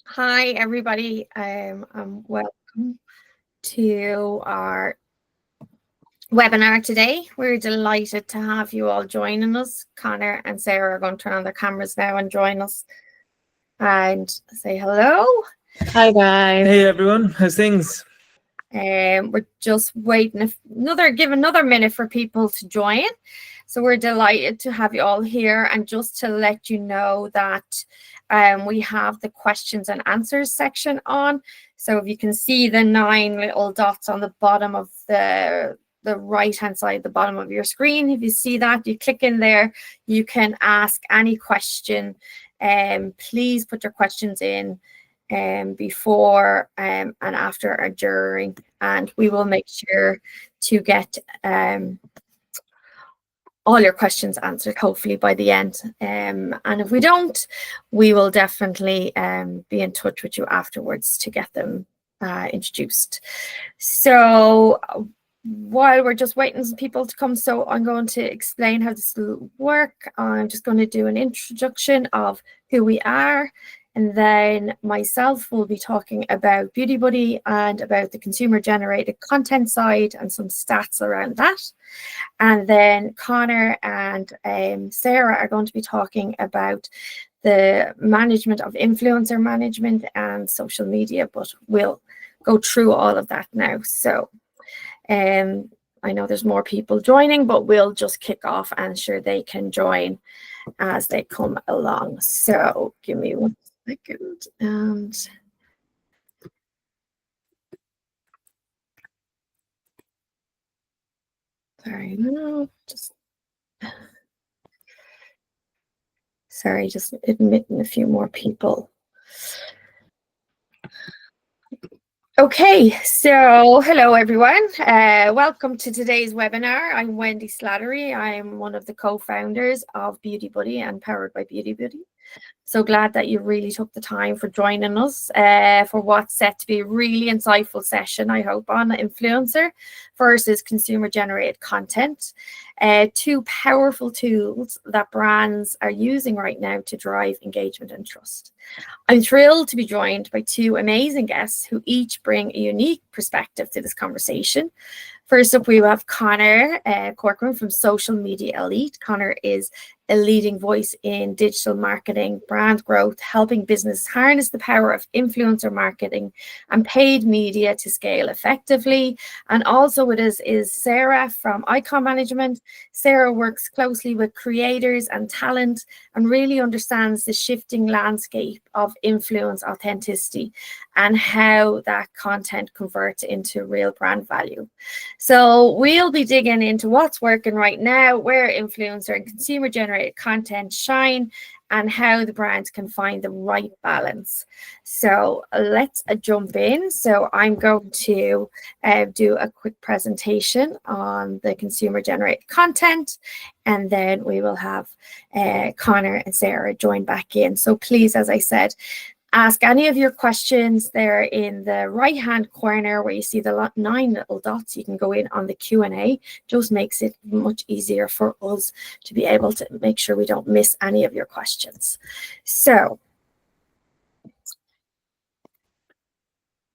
Hi, everybody. Welcome to our webinar today. We're delighted to have you all joining us. Connor and Sarah are going to turn on their cameras now and join us and say hello. Hi, guys. Hey, everyone. How's things? We're just waiting give another minute for people to join. So we're delighted to have you all here, and just to let you know that we have the questions and answers section on. So if you can see the 9 little dots on the bottom of the right hand side, the bottom of your screen, if you see that, you click in there, you can ask any question. Please put your questions in before and after or during, and we will make sure to get all your questions answered hopefully by the end, and if we don't, we will definitely be in touch with you afterwards to get them introduced. So while we're just waiting for people to come, so I'm going to explain how this will work. I'm just going to do an introduction of who we are, and then myself will be talking about Beauty Buddy and about the consumer generated content side and some stats around that. And then Connor and Sarah are going to be talking about the management of influencer management and social media, but we'll go through all of that now. So I know there's more people joining, but we'll just kick off and sure they can join as they come along. So give me 1 second. And sorry, no, just admitting a few more people. Okay, so hello everyone. Welcome to today's webinar. I'm Wendy Slattery. I'm one of the co-founders of Beauty Buddy and Powered by Beauty Buddy. So glad that you really took the time for joining us for what's set to be a really insightful session, I hope, on influencer versus consumer generated content. 2 powerful tools that brands are using right now to drive engagement and trust. I'm thrilled to be joined by 2 amazing guests who each bring a unique perspective to this conversation. First up, we have Connor Corcoran from Social Media Elite. Connor is a leading voice in digital marketing, brand growth, helping business harness the power of influencer marketing and paid media to scale effectively. And also with us is Sarah from Icon Management. Sarah works closely with creators and talent and really understands the shifting landscape of influence authenticity and how that content converts into real brand value. So we'll be digging into what's working right now, where influencer and consumer generated content shine, and how the brands can find the right balance. So let's jump in. So I'm going to do a quick presentation on the consumer generated content, and then we will have Connor and Sarah join back in. So please, as I said, ask any of your questions there in the right hand corner where you see the 9 little dots. You can go in on the Q&A. Just makes it much easier for us to be able to make sure we don't miss any of your questions. So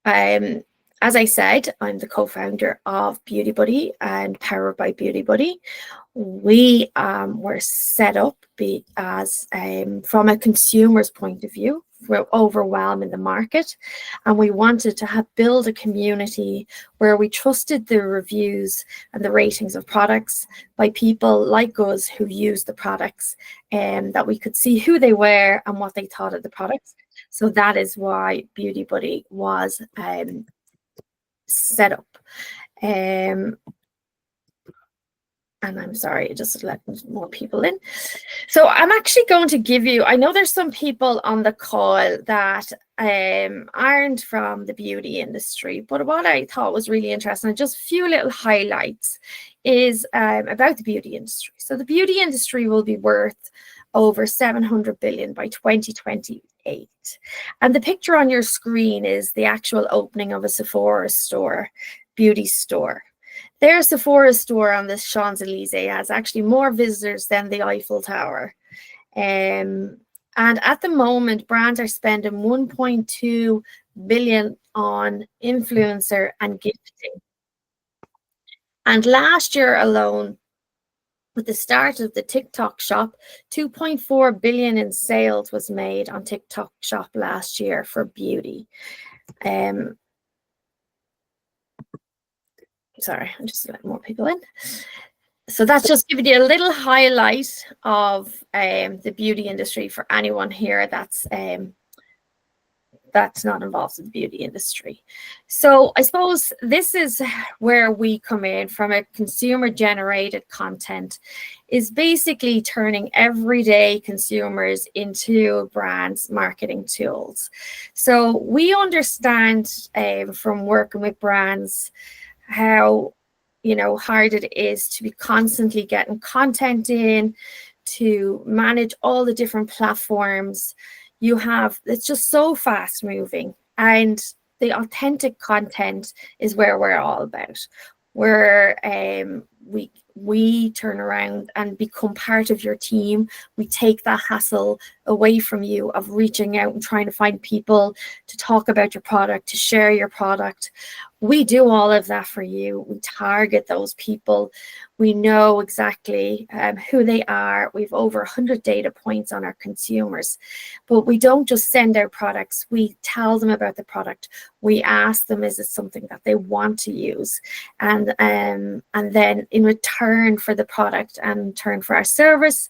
as I said, I'm the co-founder of Beauty Buddy and Powered by Beauty Buddy. We were set up as from a consumer's point of view. We're overwhelming the market, and we wanted to build a community where we trusted the reviews and the ratings of products by people like us who use the products, and that we could see who they were and what they thought of the products. So that is why Beauty Buddy was set up. And I'm sorry, just letting more people in. So I'm actually going to give you, I know there's some people on the call that aren't from the beauty industry, but what I thought was really interesting, just a few little highlights, is about the beauty industry. So the beauty industry will be worth over 700 billion by 2028. And the picture on your screen is the actual opening of a Sephora store, beauty store. Their Sephora store on the Champs-Elysees has actually more visitors than the Eiffel Tower. And And at the moment, brands are spending 1.2 billion on influencer and gifting. And last year alone, with the start of the TikTok shop, 2.4 billion in sales was made on TikTok shop last year for beauty. Sorry, I'm just letting more people in. So that's just giving you a little highlight of the beauty industry for anyone here that's not involved in the beauty industry. So I suppose this is where we come in from. A consumer generated content is basically turning everyday consumers into brands marketing tools. So we understand from working with brands how hard it is to be constantly getting content in, to manage all the different platforms. It's just so fast moving, and the authentic content is where we're all about, where we turn around and become part of your team. We take that hassle away from you of reaching out and trying to find people to talk about your product, to share your product. We do all of that for you. We target those people. We know exactly who they are. We've over 100 data points on our consumers, but we don't just send out products. We tell them about the product. We ask them, is it something that they want to use? And then in return for the product and in return for our service,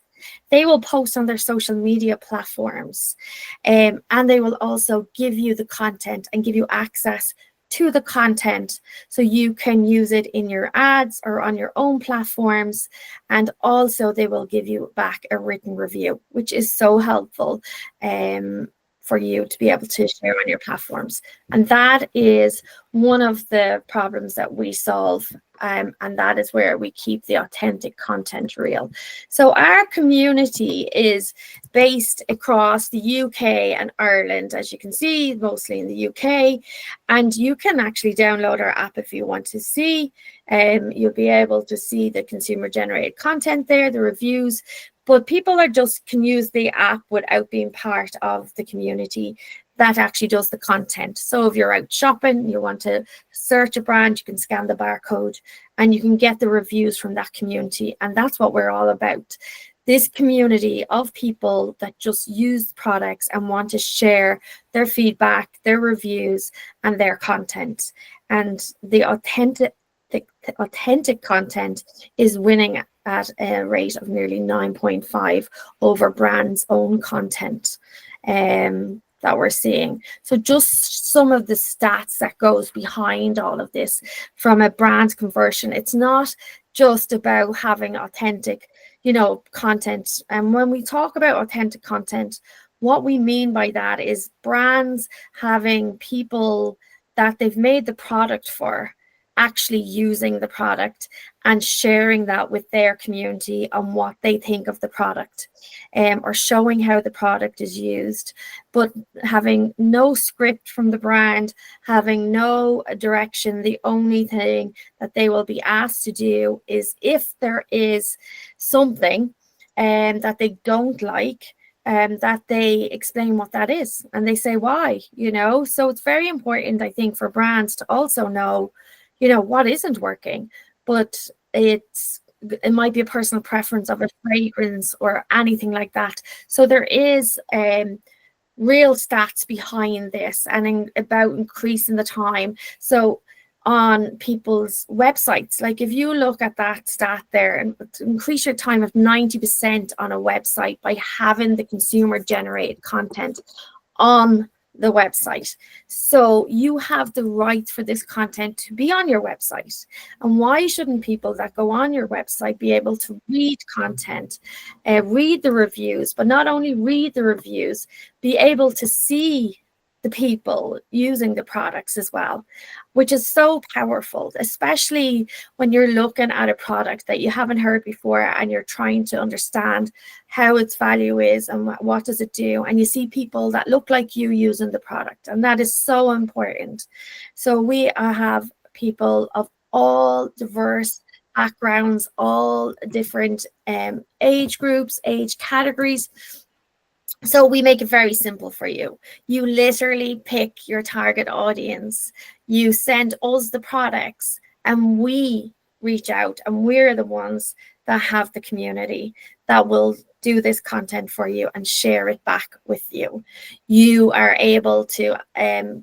they will post on their social media platforms, and they will also give you the content and give you access to the content so you can use it in your ads or on your own platforms. And also they will give you back a written review, which is so helpful for you to be able to share on your platforms. And that is one of the problems that we solve. And that is where we keep the authentic content real. So our community is based across the UK and Ireland, as you can see, mostly in the UK. And you can actually download our app if you want to see. You'll be able to see the consumer generated content there, the reviews. But people can use the app without being part of the community that actually does the content. So if you're out shopping, you want to search a brand, you can scan the barcode and you can get the reviews from that community. And that's what we're all about. This community of people that just use products and want to share their feedback, their reviews, and their content. And the authentic content is winning at a rate of nearly 9.5 over brands' own content that we're seeing. So just some of the stats that goes behind all of this from a brand conversion. It's not just about having authentic, content. And when we talk about authentic content, what we mean by that is brands having people that they've made the product for actually using the product and sharing that with their community on what they think of the product, or showing how the product is used, but having no script from the brand, having no direction. The only thing that they will be asked to do is if there is something that they don't like, that they explain what that is and they say why, So it's very important, I think, for brands to also know what isn't working, but it might be a personal preference of a fragrance or anything like that. So there is real stats behind this and about increasing the time. So on people's websites, like if you look at that stat there, and increase your time of 90% on a website by having the consumer generated content on the website. So you have the right for this content to be on your website. And why shouldn't people that go on your website be able to read content, read the reviews, but not only read the reviews, be able to see the people using the products as well, which is so powerful, especially when you're looking at a product that you haven't heard before and you're trying to understand how its value is and what does it do, and you see people that look like you using the product, and that is so important. So we have people of all diverse backgrounds, all different age groups, age categories, So we make it very simple for you. You literally pick your target audience, you send us the products, and we reach out, and we're the ones that have the community that will do this content for you and share it back with you. You are able to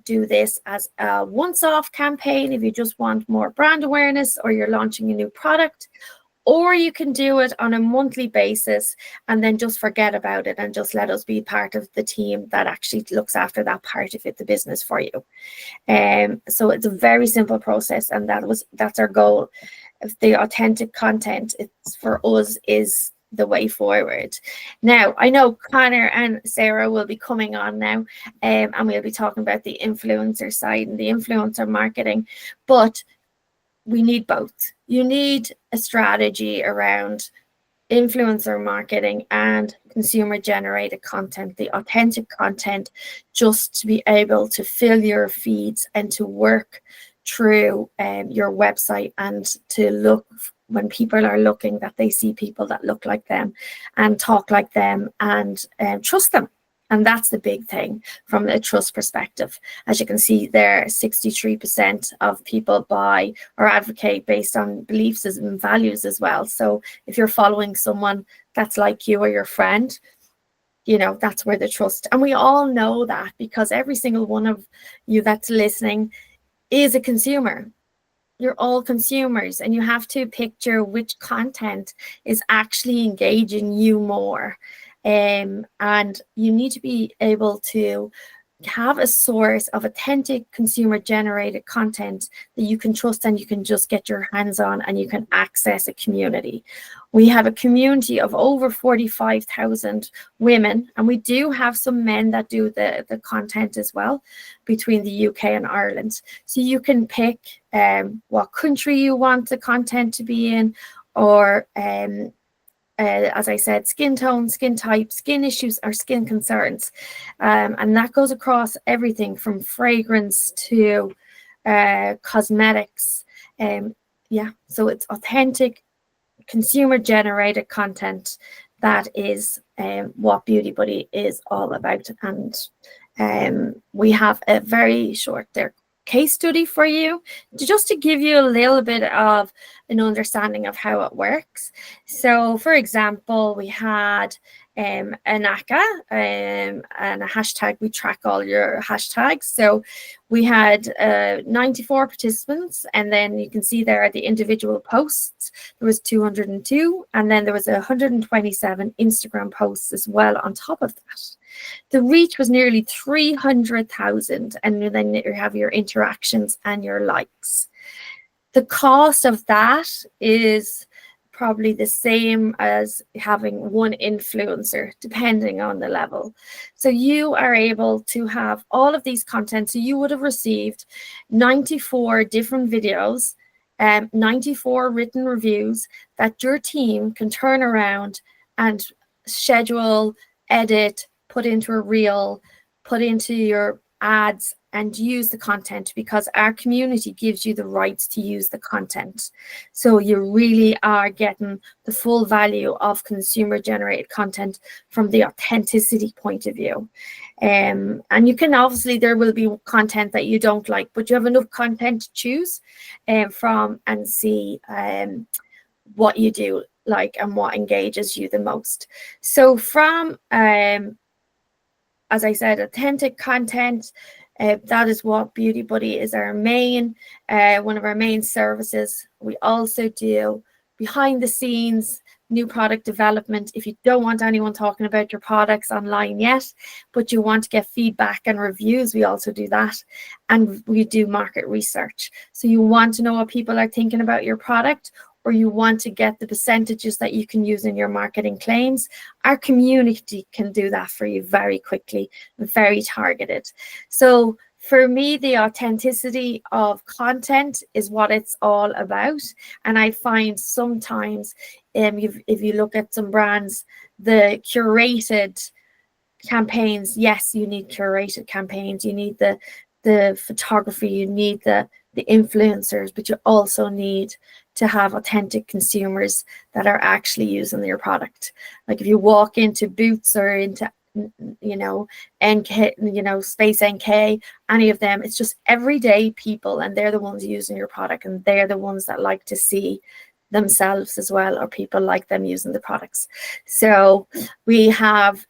do this as a once-off campaign if you just want more brand awareness or you're launching a new product, or you can do it on a monthly basis and then just forget about it and just let us be part of the team that actually looks after that part of it, the business for you. So it's a very simple process, and that's our goal. If the authentic content, it's for us, is the way forward. Now, I know Connor and Sarah will be coming on now, and we'll be talking about the influencer side and the influencer marketing, but we need both. You need a strategy around influencer marketing and consumer generated content, the authentic content, just to be able to fill your feeds and to work through your website, and to look, when people are looking, that they see people that look like them and talk like them and trust them. And that's the big thing from a trust perspective. As you can see there, 63% of people buy or advocate based on beliefs and values as well. So if you're following someone that's like you or your friend, you know, that's where the trust. And we all know that, because every single one of you that's listening is a consumer. You're all consumers, and you have to picture which content is actually engaging you more. And you need to be able to have a source of authentic consumer generated content that you can trust and you can just get your hands on, and you can access a community. We have a community of over 45,000 women, and we do have some men that do the content as well between the UK and Ireland. So you can pick what country you want the content to be in, or as I said, skin tone, skin type, skin issues, or skin concerns. And that goes across everything from fragrance to cosmetics. Yeah, so it's authentic, consumer-generated content. That is what Beauty Buddy is all about. And we have a very short case study for you, just to give you a little bit of an understanding of how it works. So, for example, we had an ACA and a hashtag. We track all your hashtags. So we had 94 participants, and then you can see there are the individual posts. There was 202, and then there was 127 Instagram posts as well on top of that. The reach was nearly 300,000, and then you have your interactions and your likes. The cost of that is probably the same as having one influencer, depending on the level. So you are able to have all of these content. So you would have received 94 different videos, 94 written reviews that your team can turn around and schedule, edit, put into a reel, put into your ads, and use the content, because our community gives you the rights to use the content. So you really are getting the full value of consumer generated content from the authenticity point of view. And you can, obviously, there will be content that you don't like, but you have enough content to choose from and see what you do like and what engages you the most. So from, as I said, authentic content, that is what Beauty Buddy is our main, one of our main services. We also do behind the scenes new product development. If you don't want anyone talking about your products online yet, but you want to get feedback and reviews, we also do that. And we do market research. So you want to know what people are thinking about your product, or you want to get the percentages that you can use in your marketing claims, our community can do that for you very quickly, very targeted. So for me, the authenticity of content is what it's all about. And I find sometimes if you look at some brands, the curated campaigns, yes, you need curated campaigns, you need the photography, you need the influencers, but you also need to have authentic consumers that are actually using your product. Like if you walk into Boots or into NK, Space NK, any of them. It's just everyday people, and they're the ones using your product, and they're the ones that like to see themselves as well, or people like them using the products. So we have,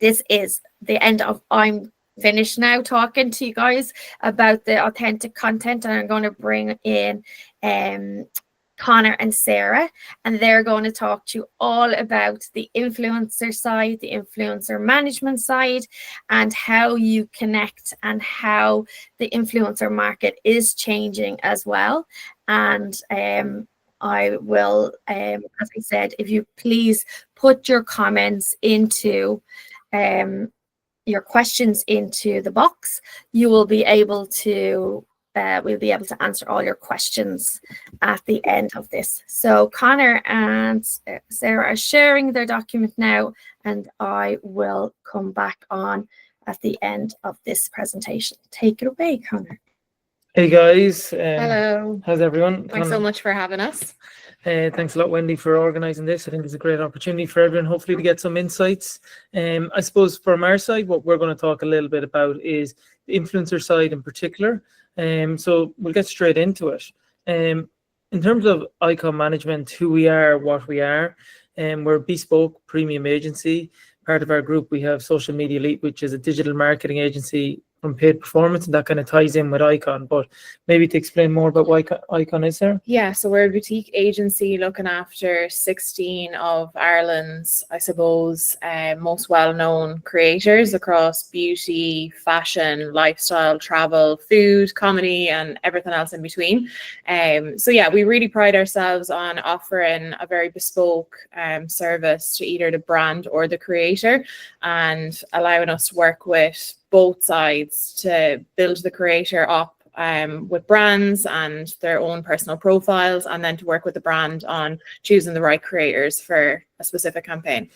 this is the end of, I'm finished now talking to you guys about the authentic content, and I'm going to bring in Connor and Sarah, and they're going to talk to you all about the influencer side, the influencer management side, and how you connect, and how the influencer market is changing as well. And I will, as I said, if you please put your comments into your questions into the box, you will be able to we'll be able to answer all your questions at the end of this. So Connor and Sarah are sharing their document now, and I will come back on at the end of this presentation. Take it away, Connor. Hey guys. Hello. How's everyone? Thanks so much for having us. Thanks a lot, Wendy, for organising this. I think it's a great opportunity for everyone, hopefully, to get some insights. I suppose from our side, what we're going to talk a little bit about is the influencer side in particular. So we'll get straight into it. In terms of icon management, who we are, what we are, we're a bespoke premium agency. Part of our group, we have Social Media Elite, which is a digital marketing agency from paid performance, and that kind of ties in with Icon. But maybe to explain more about what Icon is, there. Yeah, so we're a boutique agency looking after 16 of Ireland's, I suppose, most well-known creators across beauty, fashion, lifestyle, travel, food, comedy, and everything else in between. So yeah, we really pride ourselves on offering a very bespoke service to either the brand or the creator, and allowing us to work with both sides to build the creator up with brands and their own personal profiles, and then to work with the brand on choosing the right creators for a specific campaign.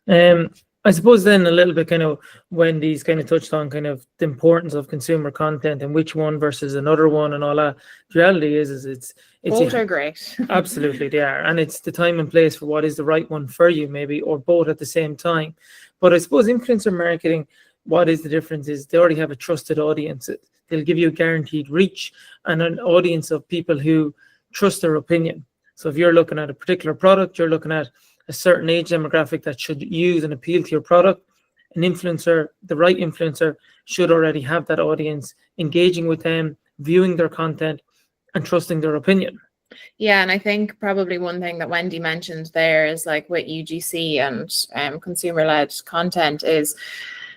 I suppose then a little bit kind of Wendy's kind of touched on kind of the importance of consumer content and which one versus another one and all that. The reality is it's both are great. Absolutely, they are, and it's the time and place for what is the right one for you, maybe, or both at the same time. But I suppose influencer marketing, what is the difference is they already have a trusted audience. They'll give you a guaranteed reach and an audience of people who trust their opinion. So if you're looking at a particular product, you're looking at a certain age demographic that should use and appeal to your product. An influencer, the right influencer, should already have that audience, engaging with them, viewing their content, and trusting their opinion. Yeah, and I think probably one thing that Wendy mentioned there is, like, with UGC and consumer-led content is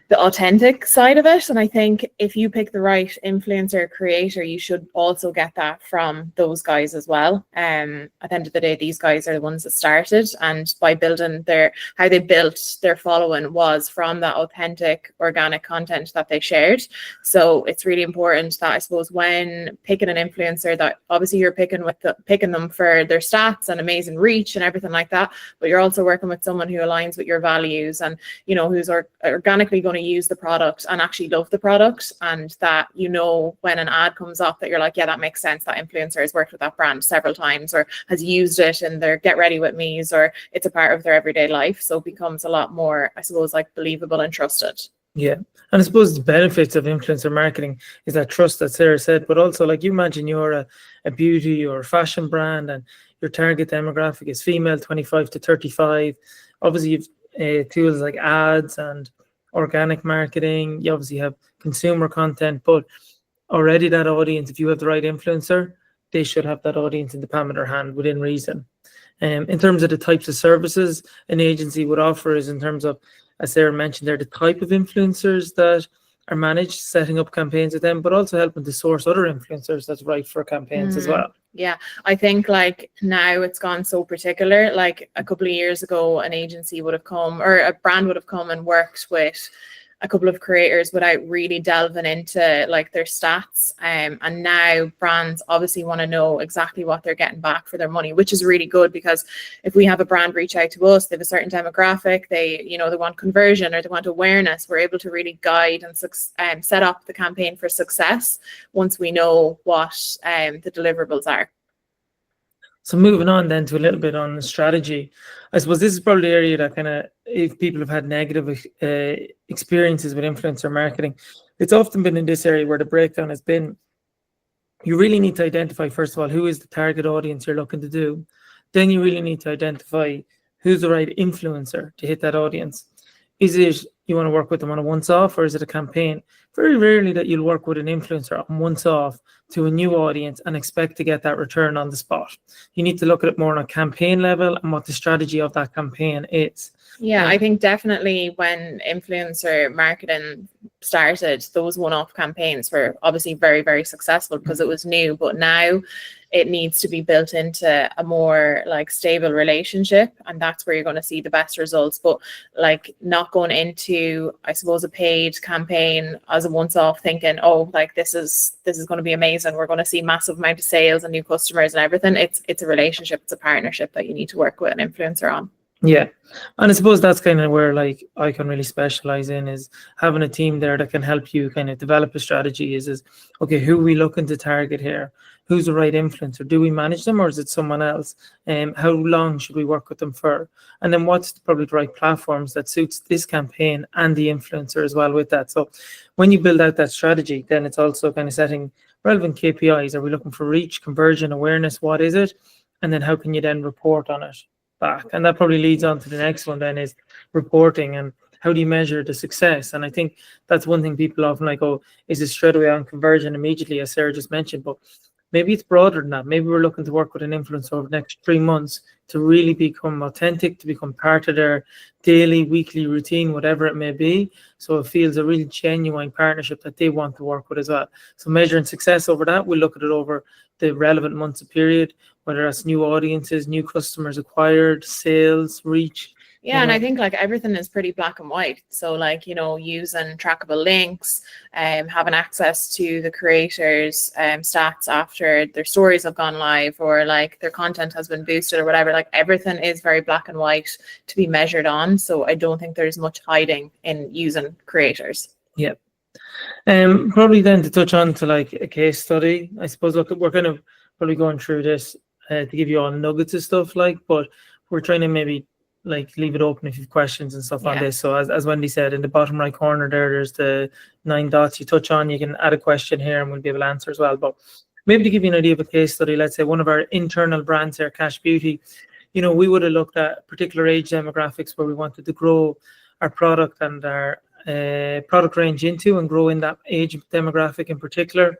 the authentic side of it. And I think if you pick the right influencer creator, you should also get that from those guys as well. At the end of the day, these guys are the ones that started, and by building how they built their following was from that authentic, organic content that they shared. So it's really important that, I suppose, when picking an influencer, that obviously you're picking them for their stats and amazing reach and everything like that, but you're also working with someone who aligns with your values and, who's organically going to use the product and actually love the product, and that, when an ad comes up, that you're like, yeah, that makes sense, that influencer has worked with that brand several times or has used it in their get ready with me's, or it's a part of their everyday life. So it becomes a lot more, I suppose, like, believable and trusted. Yeah, and I suppose the benefits of influencer marketing is that trust that Sarah said, but also, like, you imagine you're a beauty or fashion brand and your target demographic is female 25 to 35. Obviously you've tools like ads and organic marketing. You obviously have consumer content, but already that audience, if you have the right influencer, they should have that audience in the palm of their hand within reason. In terms of the types of services an agency would offer is in terms of, as Sarah mentioned there, the type of influencers that are managed, setting up campaigns with them, but also helping to source other influencers that's right for campaigns as well. Yeah, I think, like, now it's gone so particular. Like, a couple of years ago, an agency would have come, or a brand would have come and worked with a couple of creators without really delving into, like, their stats. And now brands obviously want to know exactly what they're getting back for their money, which is really good, because if we have a brand reach out to us, they have a certain demographic, they want conversion or they want awareness, we're able to really guide and set up the campaign for success once we know what the deliverables are. So moving on then to a little bit on the strategy, I suppose this is probably the area that kind of, if people have had negative experiences with influencer marketing, it's often been in this area where the breakdown has been, you really need to identify, first of all, who is the target audience you're looking to do. Then you really need to identify who's the right influencer to hit that audience. Is it you want to work with them on a once-off, or is it a campaign? Very rarely that you'll work with an influencer on once-off to a new audience and expect to get that return on the spot. You need to look at it more on a campaign level and what the strategy of that campaign is. Yeah, I think definitely when influencer marketing started, those one-off campaigns were obviously very, very successful because it was new. But now it needs to be built into a more like stable relationship, and that's where you're going to see the best results. But like not going into, I suppose, a paid campaign as a once-off, thinking, oh, like this is going to be amazing. We're going to see massive amount of sales and new customers and everything. It's a relationship, it's a partnership that you need to work with an influencer on. Yeah, and I suppose that's kind of where like I can really specialize in, is having a team there that can help you kind of develop a strategy. Is okay, who are we looking to target here? Who's the right influencer? Do we manage them, or is it someone else? How long should we work with them for? And then what's probably the right platforms that suits this campaign and the influencer as well with that. So when you build out that strategy, then it's also kind of setting relevant KPIs. Are we looking for reach, conversion, awareness? What is it? And then how can you then report on it back? And that probably leads on to the next one then, is reporting, and how do you measure the success? And I think that's one thing people often like, oh, is it straight away on conversion immediately, as Sarah just mentioned? But maybe it's broader than that. Maybe we're looking to work with an influencer over the next 3 months to really become authentic, to become part of their daily, weekly routine, whatever it may be. So it feels a really genuine partnership that they want to work with as well. So measuring success over that, we'll look at it over the relevant months of period, whether that's new audiences, new customers acquired, sales, reach. Yeah, and I think like everything is pretty black and white. So like, using trackable links, having access to the creators' stats after their stories have gone live, or like their content has been boosted or whatever, like everything is very black and white to be measured on. So I don't think there's much hiding in using creators. Yeah. Probably then to touch on to like a case study, I suppose, look, we're kind of probably going through this to give you all nuggets of stuff, like, but we're trying to maybe like leave it open if you have questions and stuff on this. So as Wendy said, in the bottom right corner there's the 9 dots you touch on. You can add a question here and we'll be able to answer as well. But maybe to give you an idea of a case study, let's say one of our internal brands here, Cash Beauty, we would have looked at particular age demographics where we wanted to grow our product and our product range into, and grow in that age demographic in particular.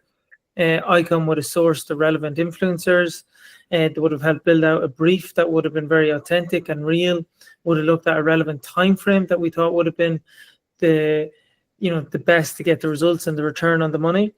Icon would have sourced the relevant influencers. They would have helped build out a brief that would have been very authentic and real. Would have looked at a relevant time frame that we thought would have been the best to get the results and the return on the money.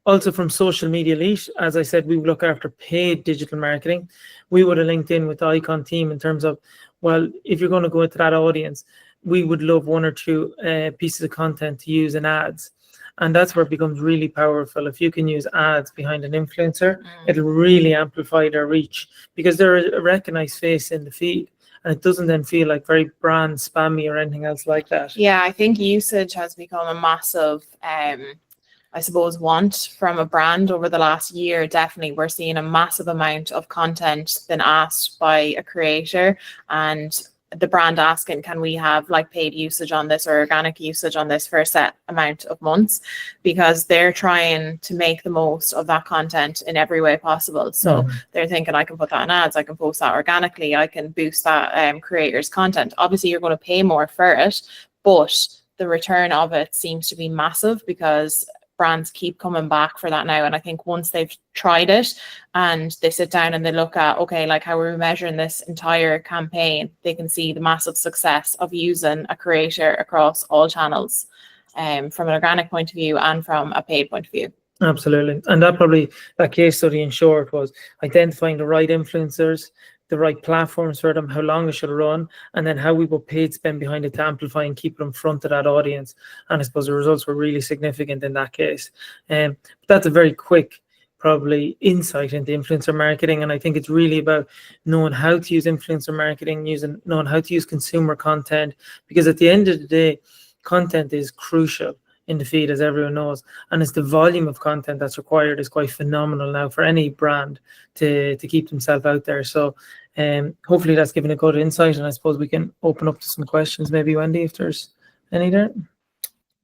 Also from Social Media Elite, as I said, we would look after paid digital marketing. We would have linked in with the Icon team in terms of, well, if you're going to go into that audience, we would love 1 or 2 pieces of content to use in ads. And that's where it becomes really powerful. If you can use ads behind an influencer, it'll really amplify their reach, because they're a recognized face in the feed. And it doesn't then feel like very brand spammy or anything else like that. Yeah, I think usage has become a massive, I suppose, want from a brand over the last year. Definitely, we're seeing a massive amount of content been asked by a creator, and the brand asking, can we have like paid usage on this or organic usage on this for a set amount of months, because they're trying to make the most of that content in every way possible. So they're thinking, I can put that in ads, I can post that organically, I can boost that creator's content. Obviously you're going to pay more for it, but the return of it seems to be massive, because brands keep coming back for that now. And I think once they've tried it and they sit down and they look at, okay, like how are we measuring this entire campaign, they can see the massive success of using a creator across all channels, from an organic point of view and from a paid point of view. Absolutely. And that case study in short was identifying the right influencers, the right platforms for them, how long it should run, and then how we put paid spend behind it to amplify and keep it in front of that audience. And I suppose the results were really significant in that case. But that's a very quick, probably, insight into influencer marketing. And I think it's really about knowing how to use influencer marketing, knowing how to use consumer content, because at the end of the day, content is crucial. in the feed, as everyone knows. And it's the volume of content that's required is quite phenomenal now for any brand to keep themselves out there. So hopefully that's given a good insight, and I suppose we can open up to some questions, maybe, Wendy, if there's any there.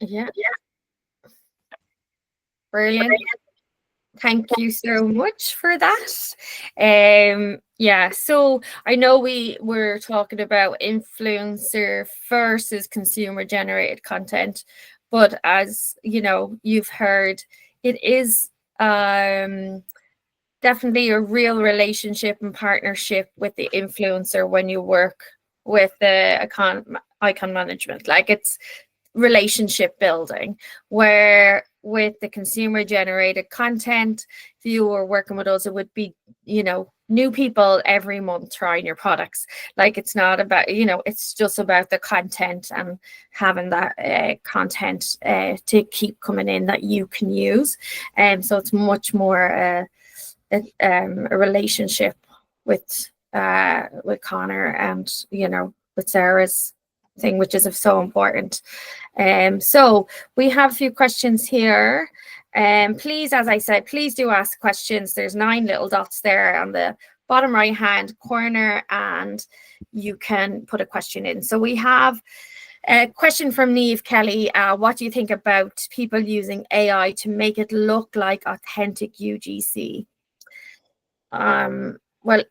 Yeah. Brilliant. Thank you so much for that. Yeah, so I know we were talking about influencer versus consumer generated content, but as you know, you've heard, it is definitely a real relationship and partnership with the influencer when you work with the icon management. Like, it's relationship building, where with the consumer generated content, if you were working with us, it would be, you know, new people every month trying your products. Like, it's not about, you know, it's just about the content and having that content to keep coming in that you can use. And so it's much more a relationship with Connor and, you know, with Sarah's thing, which is so important. So we have a few questions here. Please, as I said, please do ask questions. There's 9 little dots there on the bottom right hand corner, and you can put a question in. So we have a question from Niamh Kelly. What do you think about people using AI to make it look like authentic UGC? Well,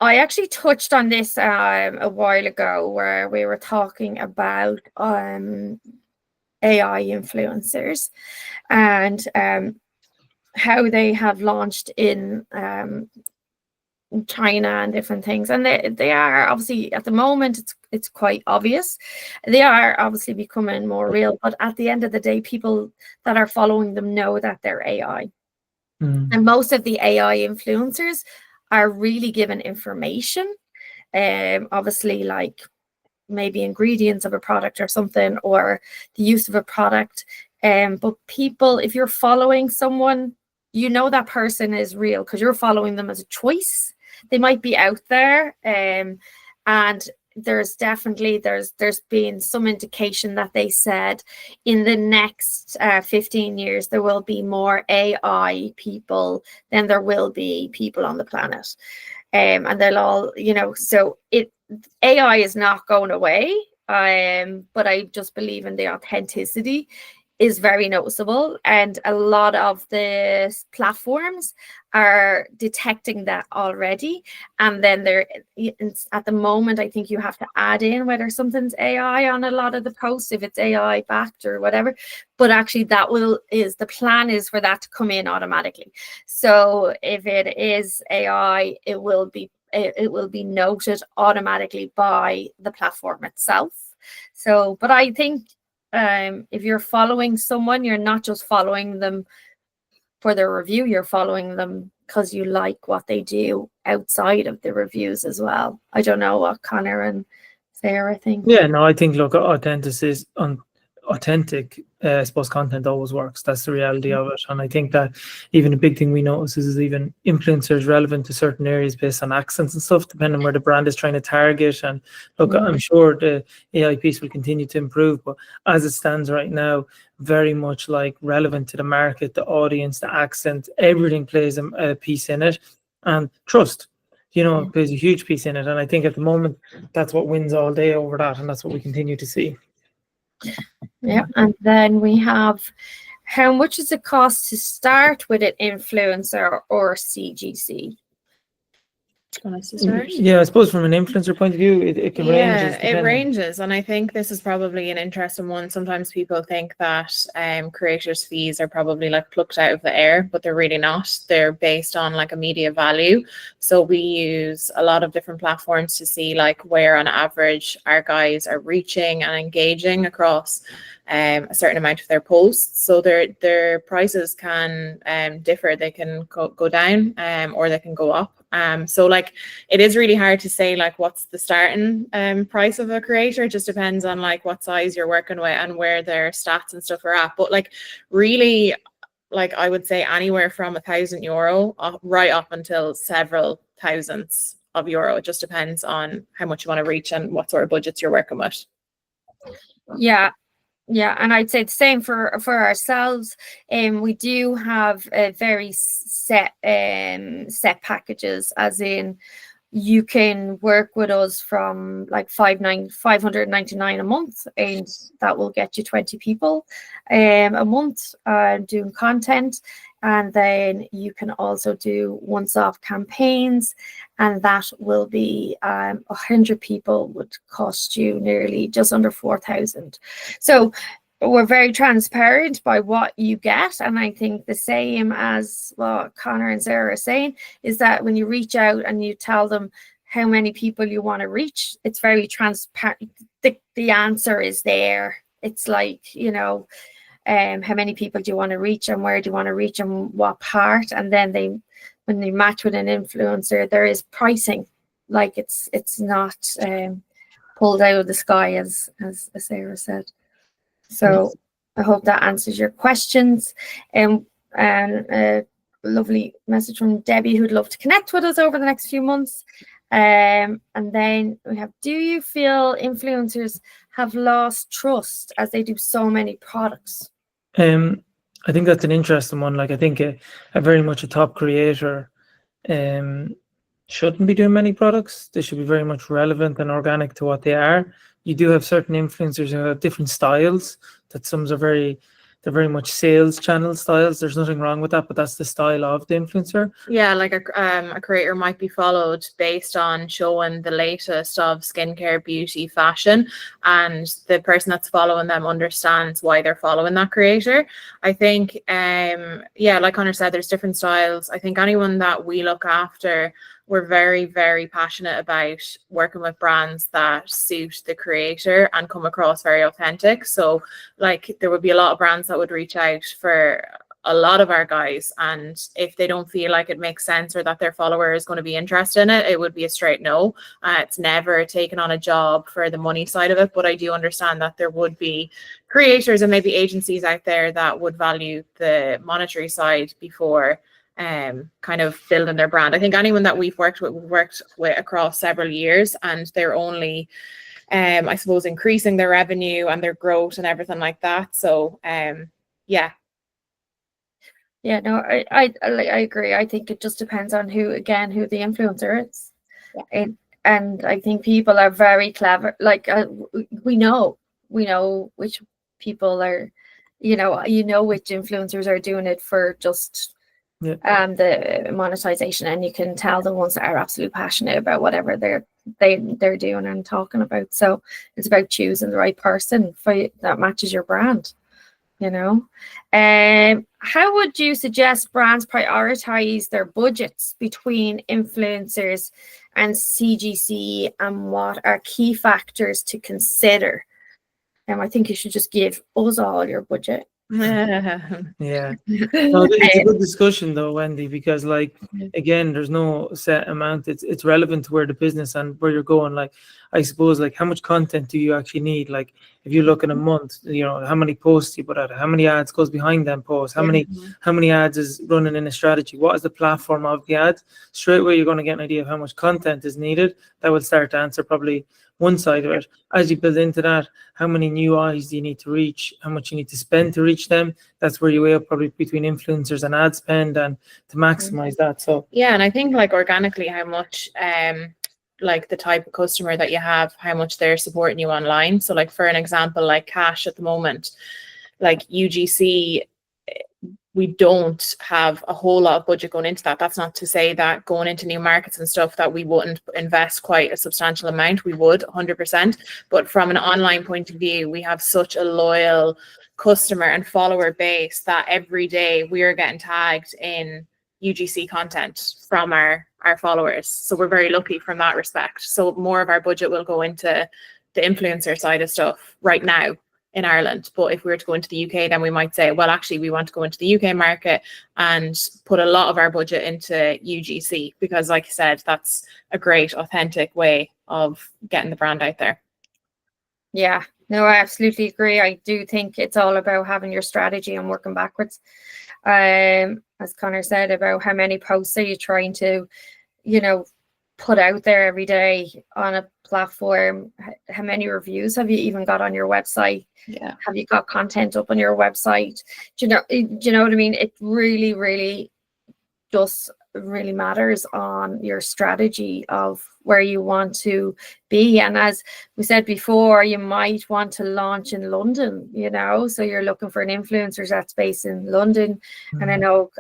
I actually touched on this a while ago, where we were talking about AI influencers and how they have launched in China and different things. And they are obviously, at the moment, it's quite obvious. They are obviously becoming more real, but at the end of the day, people that are following them know that they're AI. And most of the AI influencers are really given information, obviously, like maybe ingredients of a product or something, or the use of a product. But people, if you're following someone, you know that person is real because you're following them as a choice. They might be out there, and there's definitely there's been some indication that they said in the next 15 years there will be more AI people than there will be people on the planet, and they'll all, you know, so AI is not going away, but I just believe in the authenticity is very noticeable, and a lot of the platforms are detecting that already. And then at the moment, I think you have to add in whether something's AI on a lot of the posts, if it's AI backed or whatever. But actually, the plan is for that to come in automatically. So if it is AI, it will be noted automatically by the platform itself. So, but I think if you're following someone, you're not just following them for their review, you're following them because you like what they do outside of the reviews as well. I don't know what Connor and Sarah think. Yeah, no, I think, look, authentic, I suppose, content always works. That's the reality of it. And I think that even a big thing we notice is even influencers relevant to certain areas based on accents and stuff, depending on where the brand is trying to target. And look, I'm sure the AI piece will continue to improve, but as it stands right now, very much like relevant to the market, the audience, the accent, everything plays a piece in it. And trust, you know, plays a huge piece in it. And I think at the moment, that's what wins all day over that. And that's what we continue to see. Yeah, and then we have, how much does it cost to start with an influencer or CGC? Yeah, I suppose from an influencer point of view, it can range. It ranges, and I think this is probably an interesting one. Sometimes people think that creators' fees are probably like plucked out of the air, but they're really not. They're based on like a media value. So we use a lot of different platforms to see like where on average our guys are reaching and engaging across a certain amount of their posts. So their prices can differ. They can go down or they can go up. So like it is really hard to say like what's the starting price of a creator. It just depends on like what size you're working with and where their stats and stuff are at. But like really, like I would say anywhere from €1,000 right up until several thousands of euro. It just depends on how much you want to reach and what sort of budgets you're working with. Yeah. Yeah, and I'd say the same for ourselves. We do have a very set packages, as in you can work with us from like 599 a month, and that will get you 20 people a month doing content. And then you can also do once-off campaigns, and that will be 100 people would cost you nearly just under 4,000. So we're very transparent by what you get. And I think the same as what Connor and Sarah are saying is that when you reach out and you tell them how many people you want to reach, it's very transparent. The answer is there. It's like, you know, how many people do you want to reach, and where do you want to reach, and what part. And then when they match with an influencer, there is pricing. Like it's not pulled out of the sky, as Sarah said. So I hope that answers your questions. And a lovely message from Debbie, who'd love to connect with us over the next few months. And then we have, do you feel influencers have lost trust as they do so many products? I think that's an interesting one. Like, I think a very much a top creator shouldn't be doing many products. They should be very much relevant and organic to what they are. You do have certain influencers who have different styles, that some are they're very much sales channel styles. There's nothing wrong with that, but that's the style of the influencer. Yeah, like a creator might be followed based on showing the latest of skincare, beauty, fashion, and the person that's following them understands why they're following that creator. I think, yeah, like Connor said, there's different styles. I think anyone that we look after, we're very, very passionate about working with brands that suit the creator and come across very authentic. So like there would be a lot of brands that would reach out for a lot of our guys, and if they don't feel like it makes sense or that their follower is going to be interested in it, it would be a straight no. It's never taken on a job for the money side of it, but I do understand that there would be creators and maybe agencies out there that would value the monetary side before kind of building their brand. I think anyone that we've worked with across several years, and they're only I suppose increasing their revenue and their growth and everything like that. So yeah. Yeah, no, I agree. I think it just depends on who the influencer is. Yeah. And I think people are very clever. Like we know which people are, you know which influencers are doing it for just the monetization, and you can tell the ones that are absolutely passionate about whatever they're doing and talking about. So it's about choosing the right person that matches your brand. You know, how would you suggest brands prioritize their budgets between influencers and CGC, and what are key factors to consider? I think you should just give us all your budget. Yeah. No, it's a good discussion though, Wendy, because like again, there's no set amount. It's relevant to where the business and where you're going. Like I suppose, like how much content do you actually need? Like if you look in a month, you know, how many posts you put out, how many ads goes behind them posts, how many ads is running in a strategy, what is the platform of the ads? Straight away you're going to get an idea of how much content is needed. That will start to answer probably one side of it. As you build into that, how many new eyes do you need to reach, how much you need to spend to reach them? That's where you weigh up probably between influencers and ad spend, and to maximize that. So yeah, and I think like organically how much like the type of customer that you have, how much they're supporting you online. So like for an example, like Cash at the moment, like UGC, we don't have a whole lot of budget going into that. That's not to say that going into new markets and stuff that we wouldn't invest quite a substantial amount. We would 100%. But from an online point of view, we have such a loyal customer and follower base that every day we are getting tagged in UGC content from our followers. So we're very lucky from that respect. So more of our budget will go into the influencer side of stuff right now in Ireland. But if we were to go into the UK, then we might say, well, actually, we want to go into the UK market and put a lot of our budget into UGC, because like you said, that's a great, authentic way of getting the brand out there. Yeah, no, I absolutely agree. I do think it's all about having your strategy and working backwards. As Connor said, about how many posts are you trying to, put out there every day on a platform? How many reviews have you even got on your website? Yeah. Have you got content up on your website? Do you know what I mean? It really, really just really matters on your strategy of where you want to be. And as we said before, you might want to launch in London, so you're looking for an influencer that's based in London. And I know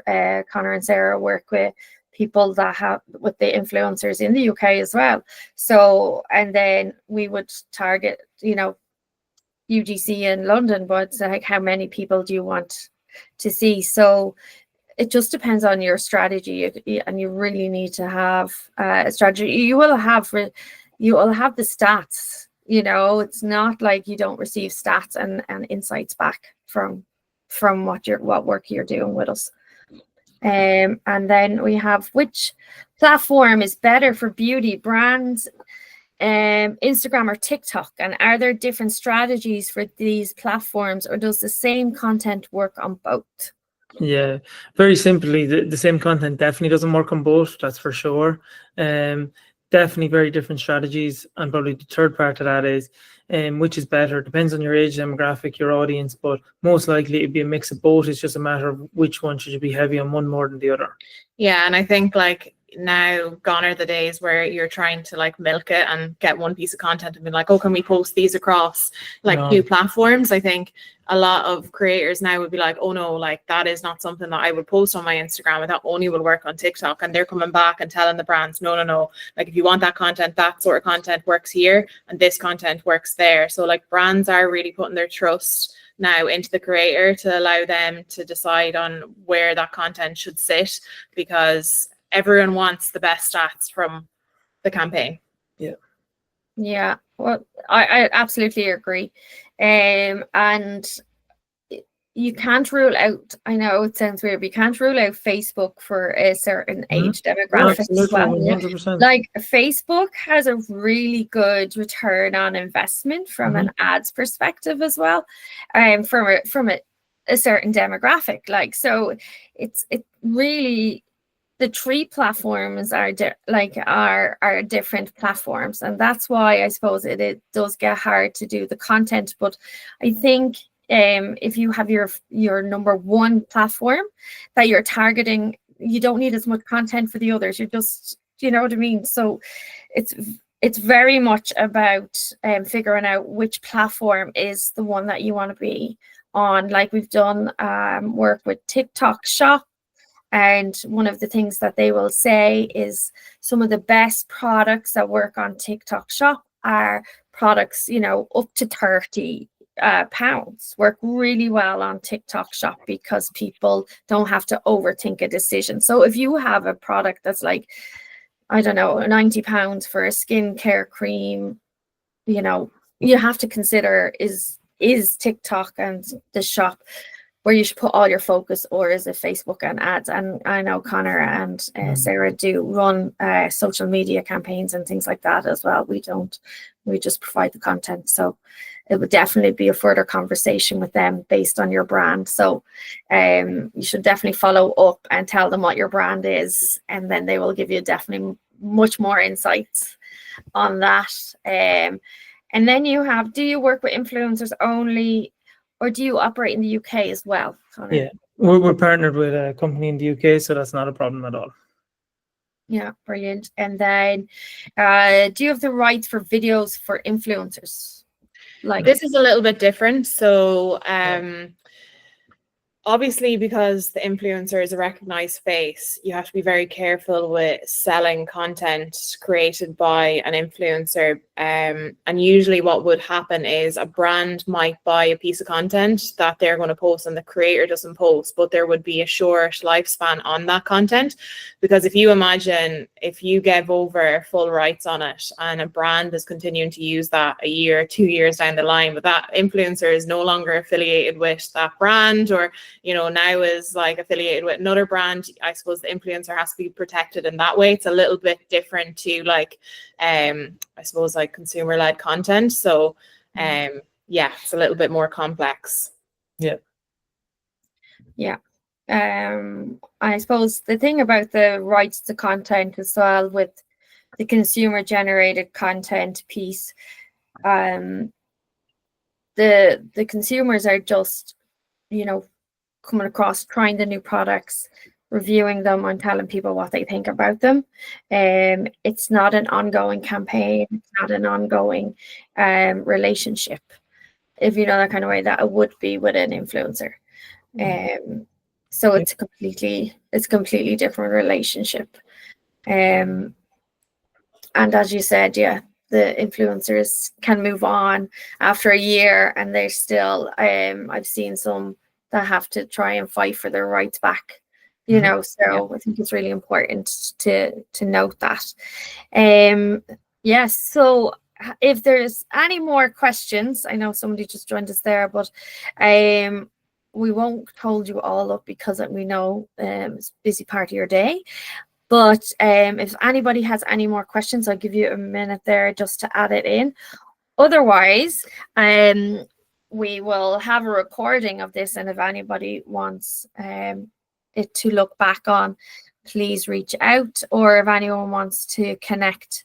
Connor and Sarah work with people that have with the influencers in the UK as well. So, and then we would target, UGC in London, but like, how many people do you want to see? So it just depends on your strategy, and you really need to have a strategy. You will have the stats. It's not like you don't receive stats and insights back from what work you're doing with us. And then we have, which platform is better for beauty brands, Instagram or TikTok, and are there different strategies for these platforms, or does the same content work on both? Yeah, very simply, the same content definitely doesn't work on both, that's for sure. Definitely very different strategies. And probably the third part of that is which is better. Depends on your age demographic, your audience, but most likely it'd be a mix of both. It's just a matter of which one should you be heavy on, one more than the other. Yeah, and I think like now gone are the days where you're trying to like milk it and get one piece of content and be like, oh, can we post these across like two platforms? I think a lot of creators now would be like, oh no, like that is not something that I would post on my Instagram, and that only will work on TikTok. And they're coming back and telling the brands, no, like if you want that content, that sort of content works here and this content works there. So like brands are really putting their trust now into the creator to allow them to decide on where that content should sit, because everyone wants the best stats from the campaign. Yeah, well, I absolutely agree. And you can't rule out, I know it sounds weird, but you can't rule out Facebook for a certain age demographic as well. 100%. Like Facebook has a really good return on investment from an ads perspective as well, from a certain demographic. Like, so it really, the three platforms are different platforms, and that's why I suppose it does get hard to do the content. But I think if you have your number one platform that you're targeting, you don't need as much content for the others. You're just, you know what I mean? So it's very much about figuring out which platform is the one that you want to be on. Like, we've done work with TikTok Shop, and one of the things that they will say is some of the best products that work on TikTok Shop are products, up to 30 pounds, work really well on TikTok Shop because people don't have to overthink a decision. So if you have a product that's like, I don't know, £90 for a skincare cream, you have to consider is TikTok and the shop where you should put all your focus, or is it Facebook and ads? And I know Connor and Sarah do run social media campaigns and things like that as well. We don't, we just provide the content. So it would definitely be a further conversation with them based on your brand. So you should definitely follow up and tell them what your brand is, and then they will give you definitely much more insights on that. And then you have, do you work with influencers only, or do you operate in the UK as well, Connor? Yeah, we're partnered with a company in the UK, so that's not a problem at all. Yeah, brilliant. And then do you have the rights for videos for influencers? Like, this is a little bit different. So obviously, because the influencer is a recognized face, you have to be very careful with selling content created by an influencer. And usually what would happen is a brand might buy a piece of content that they're going to post and the creator doesn't post, but there would be a short lifespan on that content. Because if you imagine, if you give over full rights on it and a brand is continuing to use that a year, 2 years down the line, but that influencer is no longer affiliated with that brand, or now is like affiliated with another brand, I suppose the influencer has to be protected in that way. It's a little bit different to like, I suppose like consumer-led content. So yeah, it's a little bit more complex. Yeah. I suppose the thing about the rights to content as well with the consumer generated content piece. The consumers are just, you know, coming across, trying the new products, reviewing them, and telling people what they think about them. It's not an ongoing campaign. It's not an ongoing relationship, if you know that kind of way that it would be with an influencer. So it's a completely different relationship. And as you said, yeah, the influencers can move on after a year, and they're still, I've seen some that have to try and fight for their rights back, you know, so I think it's really important to note that. Yes, so if there's any more questions, I know somebody just joined us there, but we won't hold you all up because we know it's a busy part of your day. But if anybody has any more questions, I'll give you a minute there just to add it in. Otherwise, we will have a recording of this, and if anybody wants it to look back on, please reach out, or if anyone wants to connect,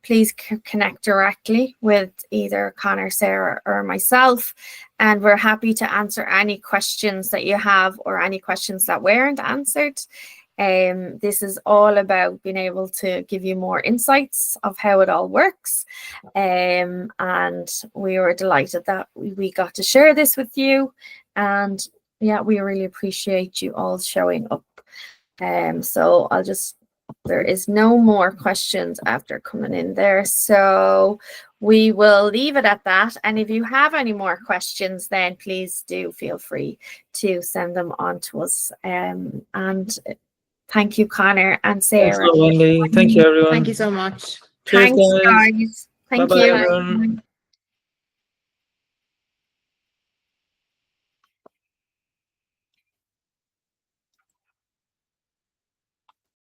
please connect directly with either Connor, Sarah, or myself, and we're happy to answer any questions that you have or any questions that weren't answered. This is all about being able to give you more insights of how it all works. And we were delighted that we got to share this with you. And yeah, we really appreciate you all showing up. So there is no more questions after coming in there. So we will leave it at that. And if you have any more questions, then please do feel free to send them on to us. And thank you, Connor and Sarah. Thanks, Wendy. Thank you, everyone. Thank you so much. Cheers, Thanks, guys. guys. Thank Bye-bye, you. everyone.